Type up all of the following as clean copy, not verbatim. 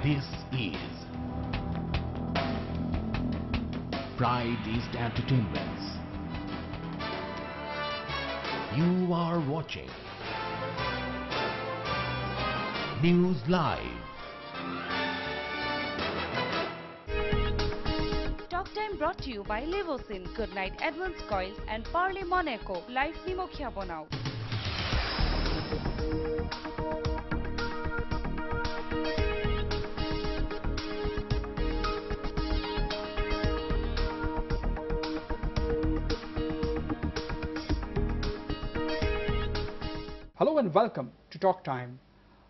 This is Pride East Entertainments. You are watching News Live. Talk Time brought to you by Levosin, Goodnight Advance Coils and Parley Monaco. Life Nimokhia Bonao. Hello and welcome to Talk Time.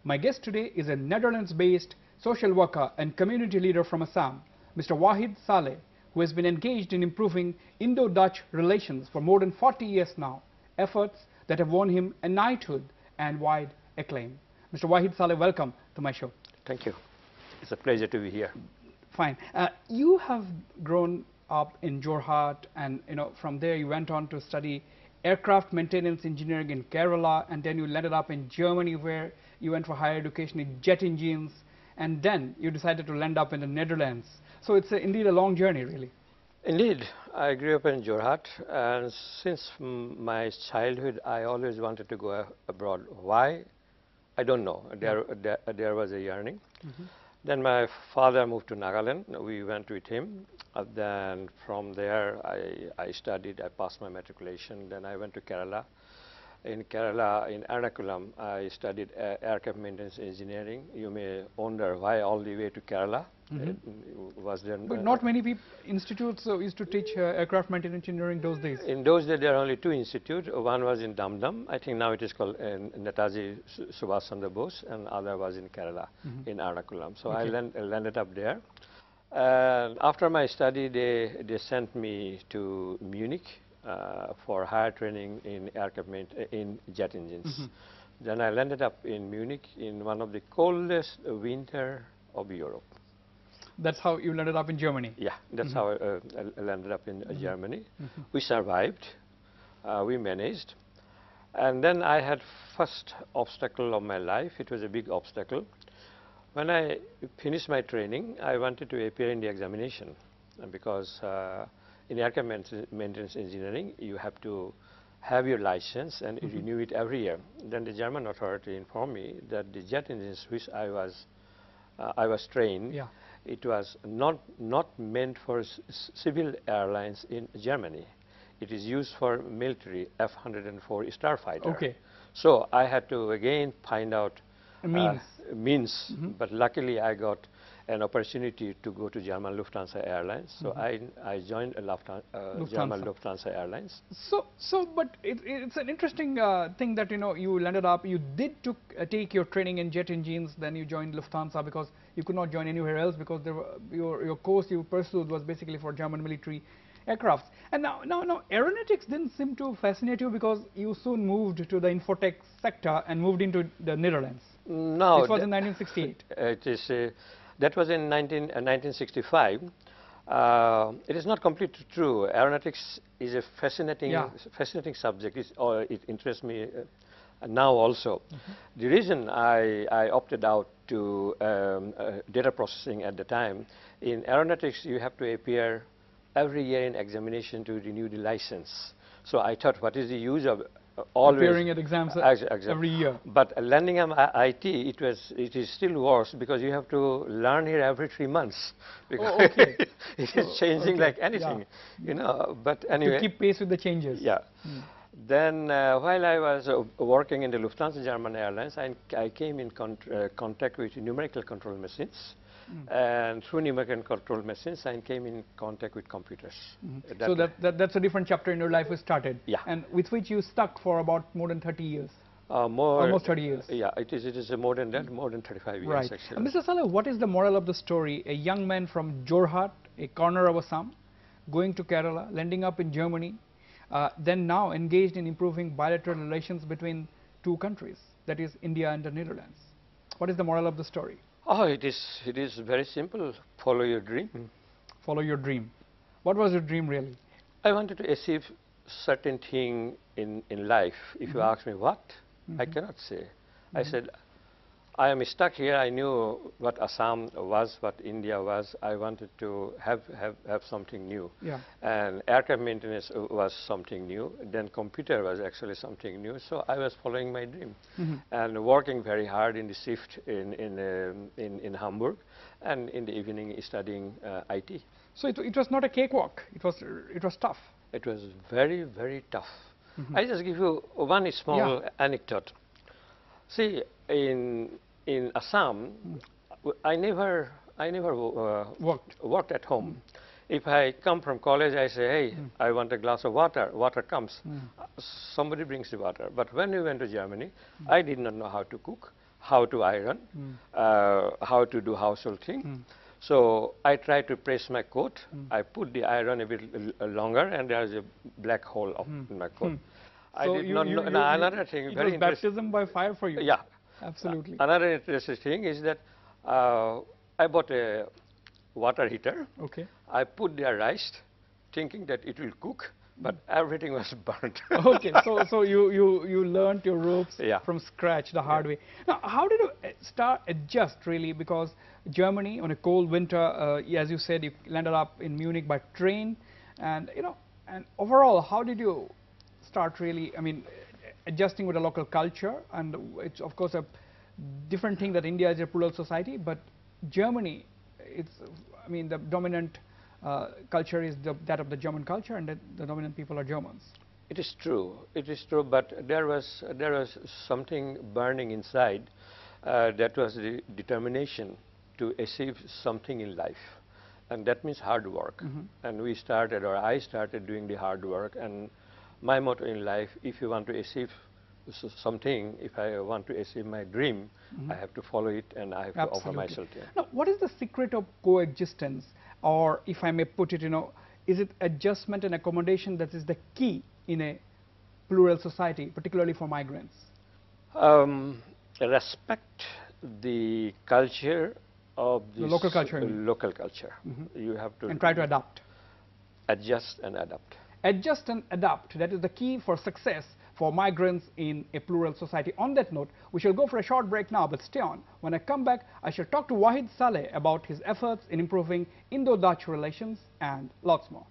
My guest today is a Netherlands-based social worker and community leader from Assam, Mr. Wahid Saleh, who has been engaged in improving Indo-Dutch relations for more than 40 years now, efforts that have won him a knighthood and wide acclaim. Mr. Wahid Saleh, welcome to my show. Thank you. It's a pleasure to be here. Fine. You have grown up in Jorhat, and from there you went on to study aircraft maintenance engineering in Kerala, and then you landed up in Germany where you went for higher education in jet engines, and then you decided to land up in the Netherlands. So it's indeed a long journey, really. Indeed, I grew up in Jorhat, and since my childhood I always wanted to go abroad. Why? I don't know. There was a yearning. Then my father moved to Nagaland. We went with him. Then from there I studied, I passed my matriculation. Then I went to Kerala. In Kerala, in Ernakulam, I studied aircraft maintenance engineering. You may wonder why all the way to Kerala. Was there But not many institutes used to teach aircraft maintenance engineering those days. In those days, there are only two institutes. One was in Dum. I think now it is called Netaji Subhash Chandra Bose, and other was in Kerala, in Ernakulam. So I landed up there. After my study, they sent me to Munich for higher training in in jet engines. Then I landed up in Munich in one of the coldest winter of Europe. That's how you landed up in Germany? Yeah, that's how I landed up in Germany. We survived, we managed, and then I had first obstacle of my life. It was a big obstacle. When I finished my training, I wanted to appear in the examination, because in aircraft maintenance engineering, you have to have your license and renew it every year. Then the German authority informed me that the jet engines which I was trained, it was not meant for civil airlines in Germany. It is used for military F-104 Starfighter. Okay. So I had to again find out means. But luckily I got an opportunity to go to German Lufthansa Airlines. So I joined German Lufthansa Airlines. But it's an interesting thing that you landed up. You did take your training in jet engines, then you joined Lufthansa because you could not join anywhere else because your course you pursued was basically for German military aircrafts. And now aeronautics didn't seem to fascinate you because you soon moved to the infotech sector and moved into the Netherlands. No, this was in 1968. It is. That was in 1965. It is not completely true. Aeronautics is a fascinating subject. It interests me now also. The reason I opted out to data processing at the time, in aeronautics you have to appear every year in examination to renew the license. So I thought, what is the use of always appearing at exams every year? But landing on IT, it is still worse because you have to learn here every 3 months because it is changing like anything, But anyway, to keep pace with the changes. Yeah. Then while I was working in the Lufthansa German Airlines, I came in contact with numerical control machines. And through numerical control machines, I came in contact with computers. So that's a different chapter in your life was started. Yeah. And with which you stuck for about more than 30 years. Almost 30 years. Yeah, it is more than that, more than 35 years. Right. Actually. Mr. Saleh, what is the moral of the story? A young man from Jorhat, a corner of Assam, going to Kerala, landing up in Germany, then now engaged in improving bilateral relations between two countries, that is India and the Netherlands. What is the moral of the story? Oh, it is very simple. Follow your dream. Follow your dream. What was your dream really? I wanted to achieve certain thing in life. If you ask me what, I cannot say. I said, I am stuck here. I knew what Assam was, what India was. I wanted to have something new. Yeah. And aircraft maintenance was something new. Then computer was actually something new. So I was following my dream and working very hard in the shift in Hamburg, and in the evening studying IT. So it was not a cakewalk. It was tough. It was very, very tough. I just give you one small anecdote. See, in Assam, I never worked at home. If I come from college, I say, hey, I want a glass of water. Water comes. Somebody brings the water. But when we went to Germany, I did not know how to cook, how to iron, how to do household thing. So I tried to press my coat. I put the iron a bit longer, and there is a black hole in my coat. I So did not know. Another thing, it very was interesting. baptism by fire for you. Yeah. Absolutely. Another interesting thing is that I bought a water heater. Okay. I put there rice, thinking that it will cook, but everything was burnt. Okay. So you learned your ropes from scratch the hard way. Now, how did you adjust really? Because Germany on a cold winter, as you said, you landed up in Munich by train, and and overall, how did you start really? I mean, adjusting with the local culture, and it's of course a different thing that India is a plural society, but Germany, I mean, the dominant culture is that of the German culture, and the dominant people are Germans. It is true. It is true. But there was something burning inside. That was the determination to achieve something in life, and that means hard work. And we started, or I started, doing the hard work. And my motto in life: if you want to achieve something, if I want to achieve my dream, I have to follow it, and I have to offer myself to it. Now, what is the secret of coexistence, or if I may put it, is it adjustment and accommodation that is the key in a plural society, particularly for migrants? Respect the culture of the local culture. Local culture. You have to and try to adapt. Adjust and adapt. Adjust and adapt. That is the key for success for migrants in a plural society. On that note, we shall go for a short break now, but stay on. When I come back, I shall talk to Wahid Saleh about his efforts in improving Indo-Dutch relations and lots more.